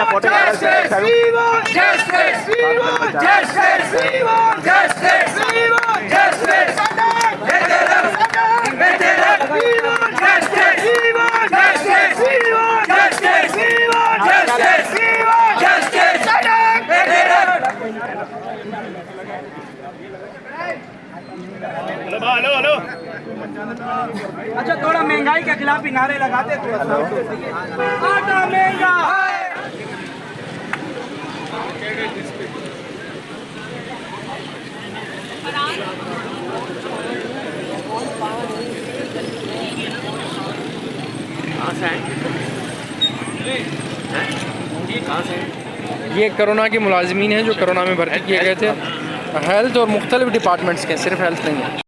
या photo hello hello. अच्छा थोड़ा महंगाई के खिलाफ भी नारे लगाते थोड़ा सा आटा महंगा ये कोरोना के मुलाजमीन हैं जो कोरोना में भर्ती किए गए थे। हेल्थ और मुख्तलिफ डिपार्टमेंट्स के, सिर्फ हेल्थ नहीं है।